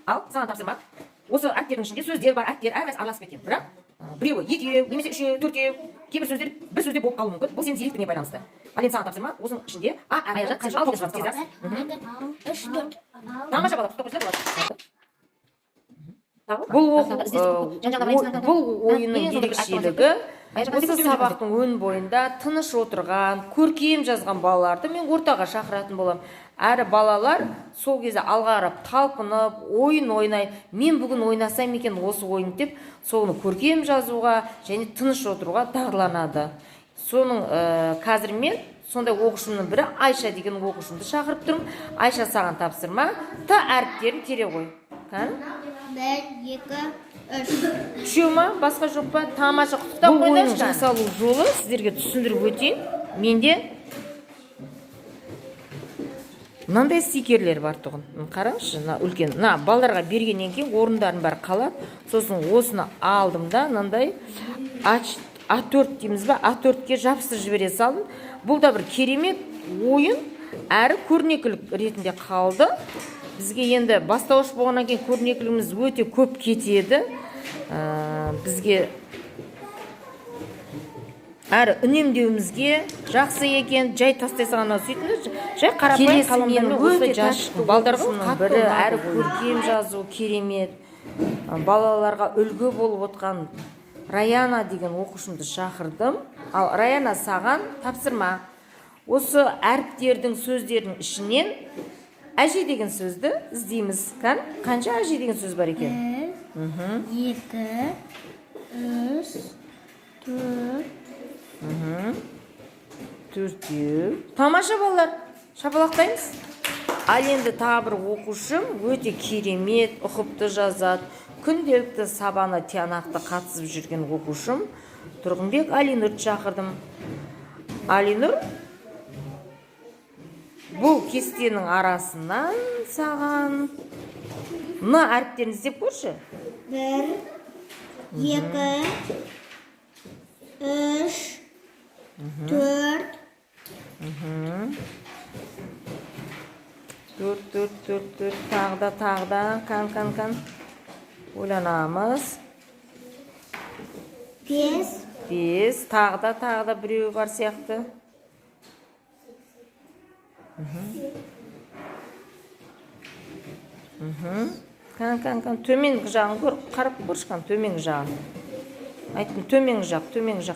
Ал саған тапсырма. Осы әріптердің ішінде сөздер бар, әріптер әрқайсысы араласып кеткен. Бірақ біреуі екеу, немесе үшеу, төртеу, кейбір сөздер бір сөзде болып қалуы мүмкін. Бұл сенің зеректігіңе байланысты. Ал енді саған тапсырма, осының ішінде аяғы қанша ал тоғыз тез жаз. 3, 4. Тамаша бала, тоқтап қойсаңдар болады. Бұл ойынның ерекшелігі осы сабақтың өн бойында тыныш отырған, көркем жазған балаларды мен ортаға шақыратын боламын. Әрі балалар сол кезде алға қарап талпынып, ойын ойнай, мен бүгін ойнасам екен осы ойын деп, соны көркем жазуға және тыныш отыруға дағдыланады. Соның қазір мен сондай оқушымның бірі Айша деген оқушымды шақырып тұрмын. Айша, саған тапсырма, та әріптерін тере қой. 1, 2, 3. Үшеу ма? Басқа жоқ па? Тамаша, құттықтап Бұл ойынның қойыңызшы. жасалу жолы сіздерге түсіндіріп өтейін. Менде мынандай стикерлер бар тұғын. Қараңызшы, үлкен. Балаларға бергеннен кейін орындарын бәрі қалады. Сосын осыны алдым да, мынандай А4 дейміз ба? А4-ке жабыстырып жібере салдым. Бұл да бір керемет ойын, әрі көрнекілік ретінде қалды. Бізге енді бастауыш болғаннан кейін көрнекілігіміз өте көп кетеді. Бізге әрі үнемдеуімізге жақсы екен. Жай тастай салғаннан сөйтіңіз. Жай қарапайым қаламдармен өте жақсы балдарымның бірі, әрі көркем жазу керемет. Балаларға үлгі болып отқан Раяна деген оқушымды шақырдым. Ал Раяна, саған тапсырма. Осы әріптердің сөздердің ішінен әже деген сөзді іздейміз. Қанша әже деген сөз бар екен? 1, 2, 3, 4. Төртеу. Тамаша балалар, шапалақтаймыз. Ал енді тағы бір оқушым өте керемет, ұқыпты жазады. Күнделікті сабаны тиянақты қатысып жүрген оқушым Тұрғынбек Алинұрды шақырдым. Алинұр, бұл кестенің арасынан саған әріптерін іздеп көрші. 1, 2, 3, 4. Төрт. Тағда. Қан. Ойланамыз. 5. Тағда біреу бар сияқты. Қан. Төменгі жағын қарап көрші, төменгі жағын. Айттым, төменгі жақ.